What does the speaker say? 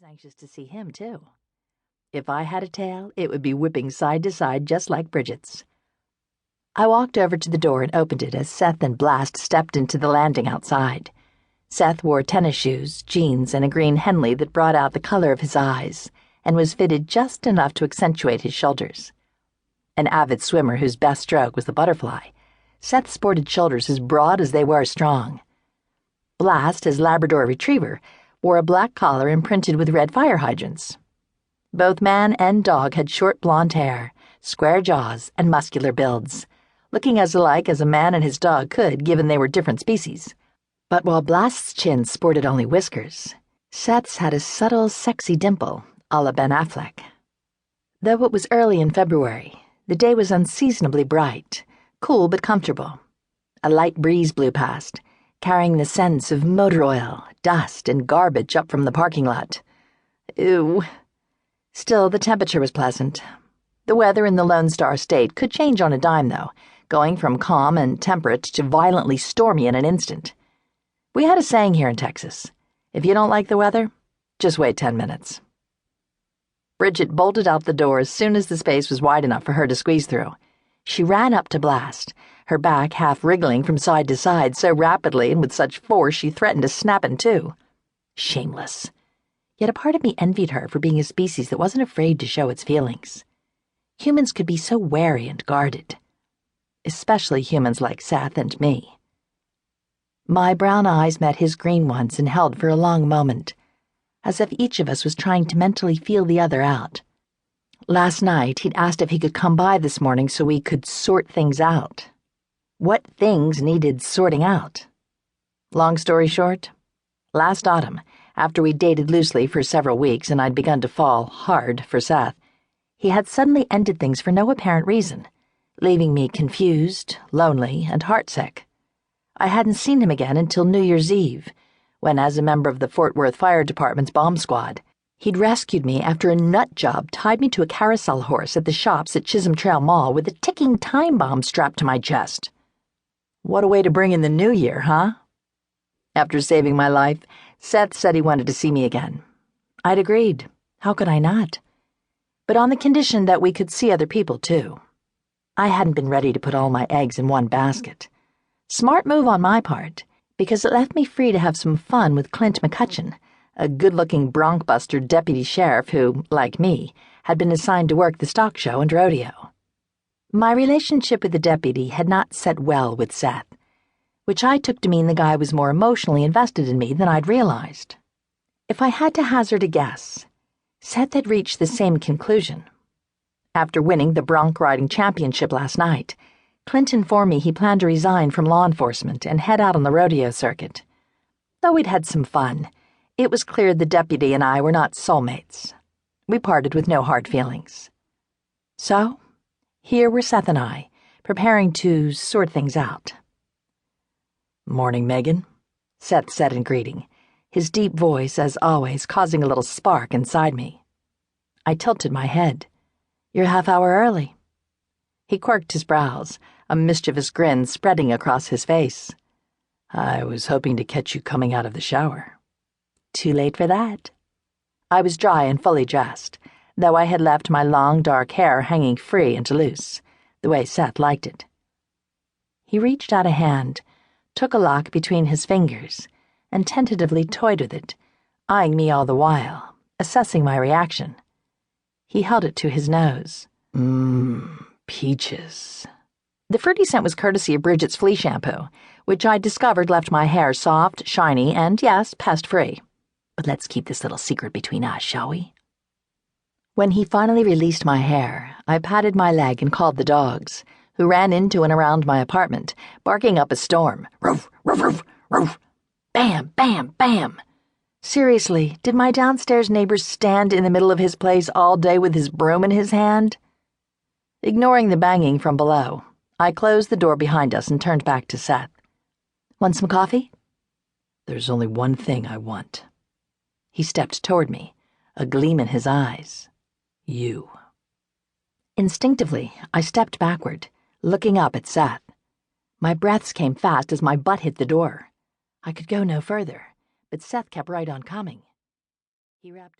was anxious to see him, too. If I had a tail, it would be whipping side to side just like Brigit's. I walked over to the door and opened it as Seth and Blast stepped into the landing outside. Seth wore tennis shoes, jeans, and a green Henley that brought out the color of his eyes and was fitted just enough to accentuate his shoulders. An avid swimmer whose best stroke was the butterfly, Seth sported shoulders as broad as they were strong. Blast, his Labrador retriever, wore a black collar imprinted with red fire hydrants. Both man and dog had short blonde hair, square jaws, and muscular builds, looking as alike as a man and his dog could, given they were different species. But while Blast's chin sported only whiskers, Seth's had a subtle, sexy dimple, a la Ben Affleck. Though it was early in February, the day was unseasonably bright, cool but comfortable. A light breeze blew past, carrying the scents of motor oil, dust, and garbage up from the parking lot. Ew. Still, the temperature was pleasant. The weather in the Lone Star State could change on a dime, though, going from calm and temperate to violently stormy in an instant. We had a saying here in Texas: if you don't like the weather, just wait 10 minutes. Brigit bolted out the door as soon as the space was wide enough for her to squeeze through. She ran up to Blast, her back half wriggling from side to side so rapidly and with such force she threatened to snap in two. Shameless. Yet a part of me envied her for being a species that wasn't afraid to show its feelings. Humans could be so wary and guarded. Especially humans like Seth and me. My brown eyes met his green ones and held for a long moment, as if each of us was trying to mentally feel the other out. Last night, he'd asked if he could come by this morning so we could sort things out. What things needed sorting out? Long story short, last autumn, after we'd dated loosely for several weeks and I'd begun to fall hard for Seth, he had suddenly ended things for no apparent reason, leaving me confused, lonely, and heartsick. I hadn't seen him again until New Year's Eve, when, as a member of the Fort Worth Fire Department's bomb squad, he'd rescued me after a nut job tied me to a carousel horse at the shops at Chisholm Trail Mall with a ticking time bomb strapped to my chest. What a way to bring in the new year, huh? After saving my life, Seth said he wanted to see me again. I'd agreed. How could I not? But on the condition that we could see other people, too. I hadn't been ready to put all my eggs in one basket. Smart move on my part, because it left me free to have some fun with Clint McCutcheon, a good-looking bronc-buster deputy sheriff who, like me, had been assigned to work the stock show and rodeo. My relationship with the deputy had not set well with Seth, which I took to mean the guy was more emotionally invested in me than I'd realized. If I had to hazard a guess, Seth had reached the same conclusion. After winning the bronc riding championship last night, Clint informed me he planned to resign from law enforcement and head out on the rodeo circuit. Though we'd had some fun, it was clear the deputy and I were not soulmates. We parted with no hard feelings. So, here were Seth and I, preparing to sort things out. "Morning, Megan," Seth said in greeting, his deep voice, as always, causing a little spark inside me. I tilted my head. "You're a half-hour early." He quirked his brows, a mischievous grin spreading across his face. "I was hoping to catch you coming out of the shower." "Too late for that." I was dry and fully dressed, though I had left my long, dark hair hanging free and loose, the way Seth liked it. He reached out a hand, took a lock between his fingers, and tentatively toyed with it, eyeing me all the while, assessing my reaction. He held it to his nose. Peaches. The fruity scent was courtesy of Brigit's flea shampoo, which I discovered left my hair soft, shiny, and, yes, pest-free. But let's keep this little secret between us, shall we? When he finally released my hair, I patted my leg and called the dogs, who ran into and around my apartment, barking up a storm. Roof, roof, roof, roof. Bam, bam, bam. Seriously, did my downstairs neighbor stand in the middle of his place all day with his broom in his hand? Ignoring the banging from below, I closed the door behind us and turned back to Seth. "Want some coffee?" "There's only one thing I want." He stepped toward me, a gleam in his eyes. "You." Instinctively, I stepped backward, looking up at Seth. My breaths came fast as my butt hit the door. I could go no further, but Seth kept right on coming. He wrapped